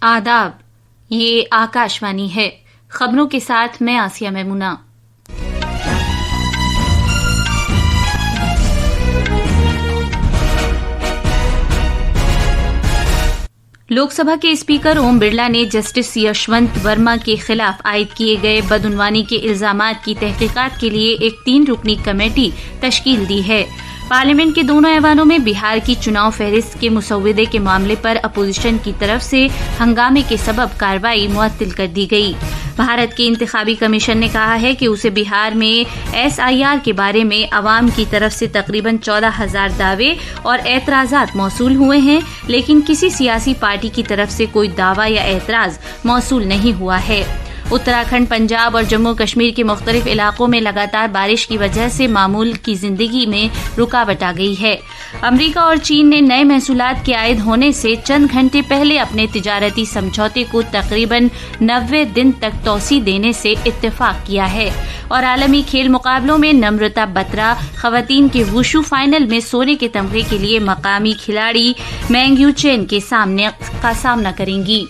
آداب، یہ آکاشوانی ہے۔ خبروں کے ساتھ میں آسیہ میمونہ۔ لوک سبھا کے اسپیکر اوم برلا نے جسٹس یشونت ورما کے خلاف عائد کیے گئے بدعنوانی کے الزامات کی تحقیقات کے لیے ایک 3 رکنی کمیٹی تشکیل دی ہے۔ پارلیمنٹ کے دونوں ایوانوں میں بہار کی چناؤ فہرست کے مسودے کے معاملے پر اپوزیشن کی طرف سے ہنگامے کے سبب کارروائی معطل کر دی گئی۔ بھارت کے انتخابی کمیشن نے کہا ہے کہ اسے بہار میں SIR کے بارے میں عوام کی طرف سے تقریباً 14,000 دعوے اور اعتراضات موصول ہوئے ہیں، لیکن کسی سیاسی پارٹی کی طرف سے کوئی دعویٰ یا اعتراض موصول نہیں ہوا ہے۔ اتراکھنڈ، پنجاب اور جموں کشمیر کے مختلف علاقوں میں لگاتار بارش کی وجہ سے معمول کی زندگی میں رکاوٹ آ گئی ہے۔ امریکہ اور چین نے نئے محصولات کے عائد ہونے سے چند گھنٹے پہلے اپنے تجارتی سمجھوتے کو تقریباً 90 دن تک توسیع دینے سے اتفاق کیا ہے۔ اور عالمی کھیل مقابلوں میں نمرتا بترا خواتین کے وشو فائنل میں سونے کے تمغے کے لیے مقامی کھلاڑی مینگ یو چین کے سامنا کریں گی۔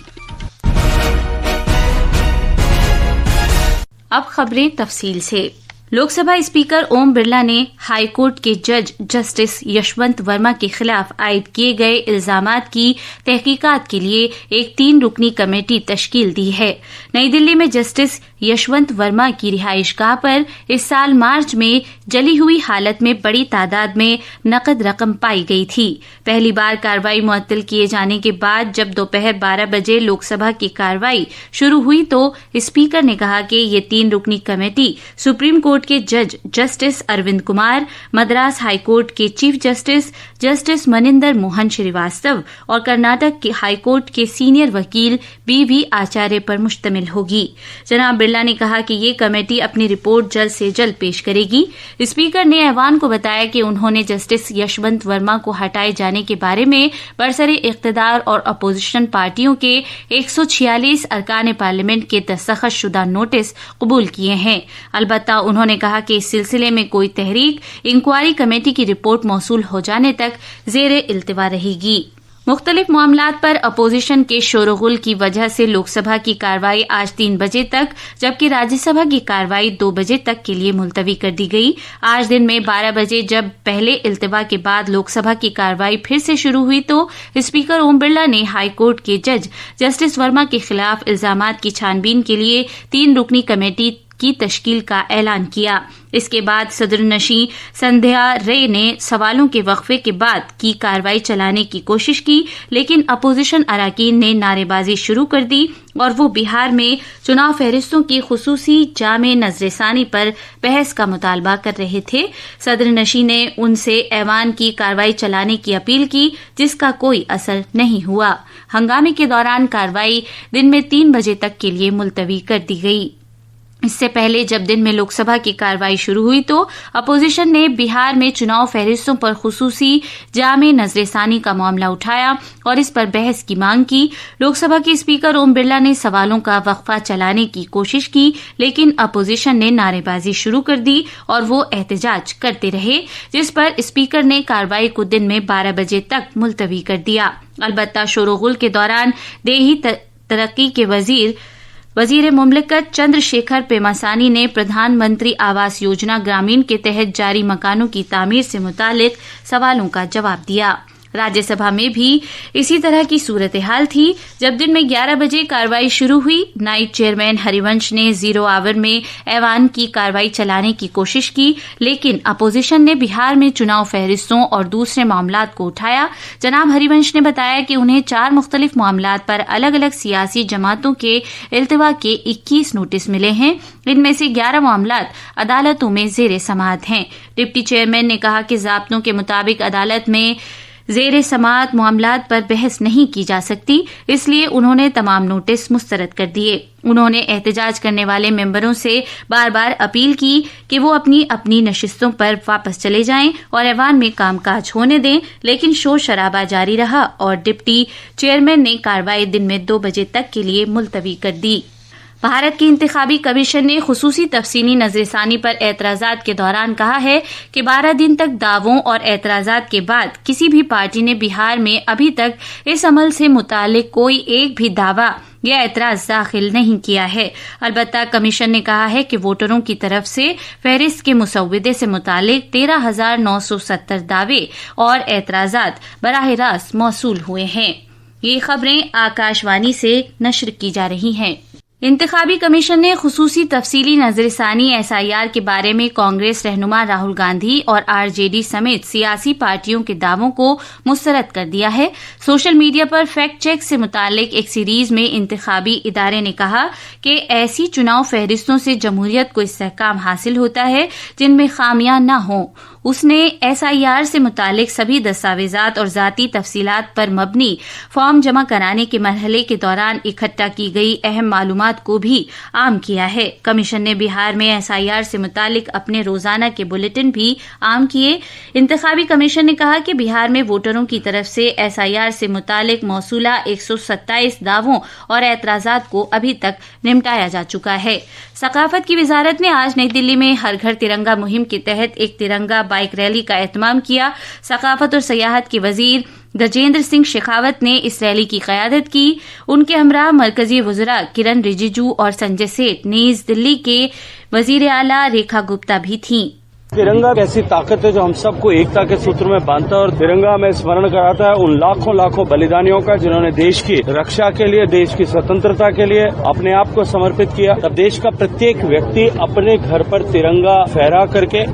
اب خبریں تفصیل سے۔ لوک سبھا اسپیکر اوم برلا نے ہائی کورٹ کے جج جسٹس یشونت ورما کے خلاف عائد کیے گئے الزامات کی تحقیقات کے لیے ایک 3 رکنی کمیٹی تشکیل دی ہے۔ نئی دلی میں جسٹس یشونت ورما کی رہائش گاہ پر اس سال مارچ میں جلی ہوئی حالت میں بڑی تعداد میں نقد رقم پائی گئی تھی۔ پہلی بار کارروائی معطل کیے جانے کے بعد جب دوپہر 12 بجے لوک سبھا کی کارروائی شروع ہوئی تو اسپیکر نے کہا کہ یہ 3 رکنی کمیٹی سپریم کورٹ کے جج justice Arvind Kumar, Madras high court کے chief justice justice Maninder Mohan Shrivastava اور کرناٹک کے ہائی کورٹ کے سینئر وکیل BV آچاریہ پر مشتمل ہوگی۔ جناب برلا نے کہا کہ یہ کمیٹی اپنی رپورٹ جلد سے جلد پیش کرے گی۔ اسپیکر نے ایوان کو بتایا کہ انہوں نے جسٹس یشونت ورما کو ہٹائے جانے کے بارے میں برسر اقتدار اور اپوزیشن پارٹیوں کے 146 ارکان پارلیمنٹ کے دستخط شدہ نوٹس قبول کیے ہیں۔ البتہ انہوں نے کہا کہ اس سلسلے میں کوئی تحریک انکوائری کمیٹی کی رپورٹ موصول ہو جانے تک زیر التوا رہے گی۔ مختلف معاملات پر اپوزیشن کے شور و غل کی وجہ سے لوک سبھا کی کارروائی آج 3 بجے تک جبکہ راجیہ سبھا کی کارروائی 2 بجے تک کے لیے ملتوی کر دی گئی۔ آج دن میں 12 بجے جب پہلے التوا کے بعد لوک سبھا کی کارروائی پھر سے شروع ہوئی تو اسپیکر اوم برلا نے ہائی کورٹ کے جج جسٹس ورما کے خلاف الزامات کی چھان بین کے لیے 3 رکنی کمیٹی کی تشکیل کا اعلان کیا۔ اس کے بعد صدر نشین سندھیا رے نے سوالوں کے وقفے کے بعد کی کارروائی چلانے کی کوشش کی، لیکن اپوزیشن اراکین نے نعرے بازی شروع کر دی اور وہ بہار میں چناؤ فہرستوں کی خصوصی جامع نظر ثانی پر بحث کا مطالبہ کر رہے تھے۔ صدر نشین نے ان سے ایوان کی کارروائی چلانے کی اپیل کی، جس کا کوئی اثر نہیں ہوا۔ ہنگامے کے دوران کارروائی دن میں 3 بجے تک کے لیے ملتوی کر دی گئی۔ اس سے پہلے جب دن میں لوک سبھا کی کارروائی شروع ہوئی تو اپوزیشن نے بہار میں چناؤ فہرستوں پر خصوصی جامع نظر ثانی کا معاملہ اٹھایا اور اس پر بحث کی مانگ کی۔ لوک سبھا کے اسپیکر اوم برلا نے سوالوں کا وقفہ چلانے کی کوشش کی، لیکن اپوزیشن نے نعرے بازی شروع کر دی اور وہ احتجاج کرتے رہے، جس پر اسپیکر نے کارروائی کو دن میں 12 بجے تک ملتوی کر دیا۔ البتہ شور و غل کے دوران دیہی ترقی کے وزیر مملکت چندر شیکھر پیماسانی نے پردھان منتری آواس یوجنا گرامین کے تحت جاری مکانوں کی تعمیر سے متعلق سوالوں کا جواب دیا۔ راجیہ سبھا میں بھی اسی طرح کی صورتحال تھی۔ جب دن میں 11 بجے کارروائی شروع ہوئی، نائب چیئرمین ہری ونش نے 0 آور میں ایوان کی کارروائی چلانے کی کوشش کی، لیکن اپوزیشن نے بہار میں چناؤ فہرستوں اور دوسرے معاملات کو اٹھایا۔ جناب ہری ونش نے بتایا کہ انہیں 4 مختلف معاملات پر الگ الگ سیاسی جماعتوں کے التوا کے 21 نوٹس ملے ہیں۔ ان میں سے 11 معاملات عدالتوں میں زیر سماعت ہیں۔ ڈپٹی چیئرمین نے کہا کہ ضابطوں کے مطابق عدالت میں زیر سماعت معاملات پر بحث نہیں کی جا سکتی، اس لیے انہوں نے تمام نوٹس مسترد کر دیے۔ انہوں نے احتجاج کرنے والے ممبروں سے بار بار اپیل کی کہ وہ اپنی اپنی نشستوں پر واپس چلے جائیں اور ایوان میں کام کاج ہونے دیں، لیکن شور شرابہ جاری رہا اور ڈپٹی چیئرمین نے کارروائی دن میں 2 بجے تک کے لیے ملتوی کر دی۔ بھارت کے انتخابی کمیشن نے خصوصی تفصیلی نظر ثانی پر اعتراضات کے دوران کہا ہے کہ 12 دن تک دعووں اور اعتراضات کے بعد کسی بھی پارٹی نے بہار میں ابھی تک اس عمل سے متعلق کوئی ایک بھی دعویٰ یا اعتراض داخل نہیں کیا ہے۔ البتہ کمیشن نے کہا ہے کہ ووٹروں کی طرف سے فہرست کے مسودے سے متعلق 13,970 دعوے اور اعتراضات براہ راست موصول ہوئے ہیں۔ یہ خبریں آکاش وانی سے نشر کی جا رہی ہیں۔ انتخابی کمیشن نے خصوصی تفصیلی نظر ثانی SIR کے بارے میں کانگریس رہنما راہل گاندھی اور RJD سمیت سیاسی پارٹیوں کے دعووں کو مسترد کر دیا ہے۔ سوشل میڈیا پر فیکٹ چیک سے متعلق ایک سیریز میں انتخابی ادارے نے کہا کہ ایسی چناؤ فہرستوں سے جمہوریت کو استحکام حاصل ہوتا ہے جن میں خامیاں نہ ہوں۔ اس نے SIR سے متعلق سبھی دستاویزات اور ذاتی تفصیلات پر مبنی فارم جمع کرانے کے مرحلے کے دوران اکٹھا کی گئی اہم معلومات کو بھی عام کیا ہے۔ کمیشن نے بہار میں SIR سے متعلق اپنے روزانہ کے بلیٹن بھی عام کیے۔ انتخابی کمیشن نے کہا کہ بہار میں ووٹروں کی طرف سے SIR سے متعلق موصولہ 127 دعووں اور اعتراضات کو ابھی تک نمٹایا جا چکا ہے۔ ثقافت کی وزارت نے آج نئی دلی میں ہر گھر ترنگا مہم کے تحت ایک ترنگا بائک ریلی کا اہتمام کیا۔ ثقافت اور سیاحت کے وزیر گجیندر سنگھ شیخاوت نے اس ریلی کی قیادت کی۔ ان کے ہمراہ مرکزی وزراء کرن رجیجو اور سنجے سیٹھ، نیز دلی کے وزیر اعلیٰ ریکھا گپتا بھی تھیں۔ ترنگا ایسی طاقت ہے جو ہم سب کو ایکتا کے سوتر میں باندھتا ہے، اور ترنگا ہمیں اسمرن کراتا ہے ان لاکھوں بلیدانیوں کا جنہوں نے دیش کی رکشا کے لیے، دیش کی سوتنترتا کے لیے اپنے آپ کو سمرپت کیا۔ اب دیش کا پرتیک ویکتی اپنے گھر پر ترنگا پھہرا کر کے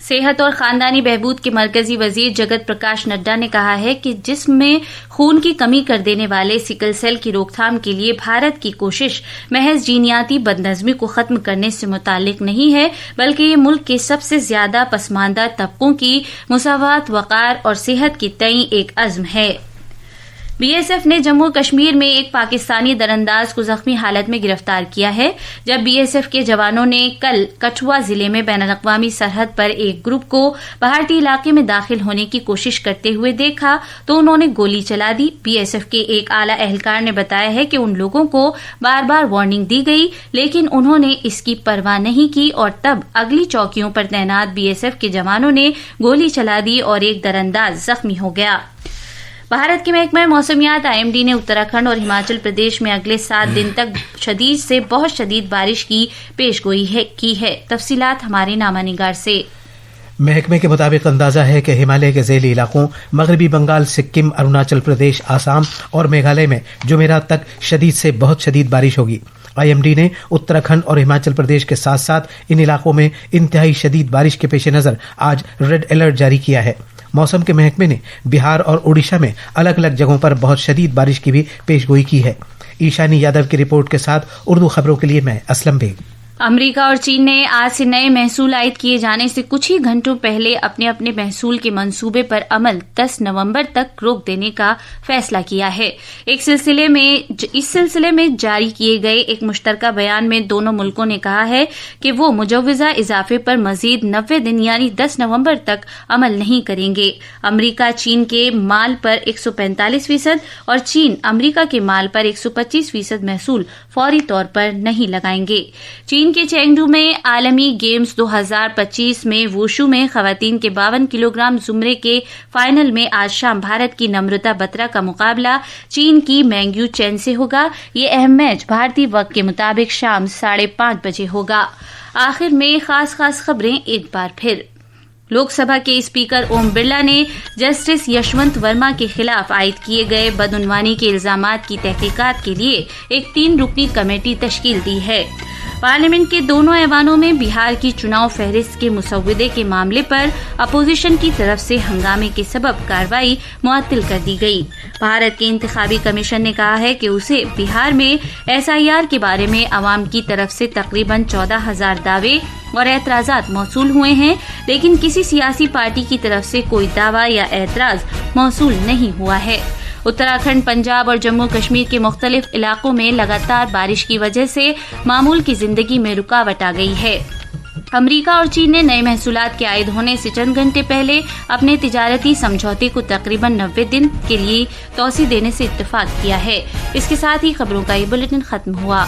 صحت اور خاندانی بہبود کے مرکزی وزیر جگت پرکاش نڈا نے کہا ہے کہ جسم میں خون کی کمی کر دینے والے سکل سیل کی روک تھام کے لیے بھارت کی کوشش محض جینیاتی بدنظمی کو ختم کرنے سے متعلق نہیں ہے، بلکہ یہ ملک کے سب سے زیادہ پسماندہ طبقوں کی مساوات، وقار اور صحت کے تئیں ایک عزم ہے۔ BSF نے جموں کشمیر میں ایک پاکستانی درانداز کو زخمی حالت میں گرفتار کیا ہے۔ جب BSF کے جوانوں نے کل کٹھوا ضلع میں بین الاقوامی سرحد پر ایک گروپ کو بھارتی علاقے میں داخل ہونے کی کوشش کرتے ہوئے دیکھا تو انہوں نے گولی چلا دی۔ BSF کے ایک اعلیٰ اہلکار نے بتایا ہے کہ ان لوگوں کو بار بار وارننگ دی گئی، لیکن انہوں نے اس کی پرواہ نہیں کی اور تب اگلی چوکیوں پر تعینات BSF کے جوانوں نے گولی چلا دی اور ایک درانداز زخمی ہو گیا۔ بھارت کے محکمہ موسمیات IMD نے اتراکھنڈ اور ہماچل پردیش میں اگلے 7 دن تک شدید سے بہت شدید بارش کی پیش گوئی کی ہے۔ تفصیلات ہمارے نامہ نگار سے۔ محکمے کے مطابق اندازہ ہے کہ ہمالیہ کے ذیلی علاقوں مغربی بنگال، سکم، اروناچل پردیش، آسام اور میگھالیہ میں جمعرات تک شدید سے بہت شدید بارش ہوگی۔ IMD نے اتراکھنڈ اور ہماچل پردیش کے ساتھ ساتھ ان علاقوں میں انتہائی شدید بارش کے پیش نظر آج ریڈ الرٹ جاری کیا ہے۔ موسم کے محکمے نے بہار اور اڈیشہ میں الگ الگ جگہوں پر بہت شدید بارش کی بھی پیش گوئی کی ہے۔ ایشانی یادو کی رپورٹ کے ساتھ اردو خبروں کے لیے میں اسلم بیگ۔ امریکہ اور چین نے آج سے نئے محصول عائد کیے جانے سے کچھ ہی گھنٹوں پہلے اپنے محصول کے منصوبے پر عمل 10 نومبر تک روک دینے کا فیصلہ کیا ہے۔ اس سلسلے میں جاری کیے گئے ایک مشترکہ بیان میں دونوں ملکوں نے کہا ہے کہ وہ مجوزہ اضافے پر مزید 90 دن یعنی 10 نومبر تک عمل نہیں کریں گے۔ امریکہ چین کے مال پر 145% اور چین امریکہ کے مال پر 125% محصول فوری طور پر نہیں لگائیں گے۔ چین کے چینگڈو میں عالمی گیمز 2025 میں ووشو میں خواتین کے 52 کلو گرام زمرے کے فائنل میں آج شام بھارت کی نمرتا بترا کا مقابلہ چین کی مینگیو چین سے ہوگا۔ یہ اہم میچ بھارتی وقت کے مطابق شام 5:30 بجے ہوگا۔ آخر میں خاص خبریں ایک بار پھر۔ لوک سبھا کے اسپیکر اوم برلا نے جسٹس یشونت ورما کے خلاف عائد کیے گئے بدعنوانی کے الزامات کی تحقیقات کے لیے ایک 3 رکنی کمیٹی تشکیل دی ہے۔ پارلیمنٹ کے دونوں ایوانوں میں بہار کی چناؤ فہرست کے مسودے کے معاملے پر اپوزیشن کی طرف سے ہنگامے کے سبب کارروائی معطل کر دی گئی۔ بھارت کے انتخابی کمیشن نے کہا ہے کہ اسے بہار میں SIR کے بارے میں عوام کی طرف سے تقریباً 14,000 دعوے اور اعتراضات موصول ہوئے ہیں، لیکن کسی سیاسی پارٹی کی طرف سے کوئی دعویٰ یا اعتراض موصول نہیں ہوا ہے۔ اتراکھنڈ، پنجاب اور جموں کشمیر کے مختلف علاقوں میں لگاتار بارش کی وجہ سے معمول کی زندگی میں رکاوٹ آ گئی ہے۔ امریکہ اور چین نے نئے محصولات کے عائد ہونے سے چند گھنٹے پہلے اپنے تجارتی سمجھوتے کو تقریباً 90 دن کے لیے توسیع دینے سے اتفاق کیا ہے۔ اس کے ساتھ ہی خبروں کا یہ بلیٹن ختم ہوا۔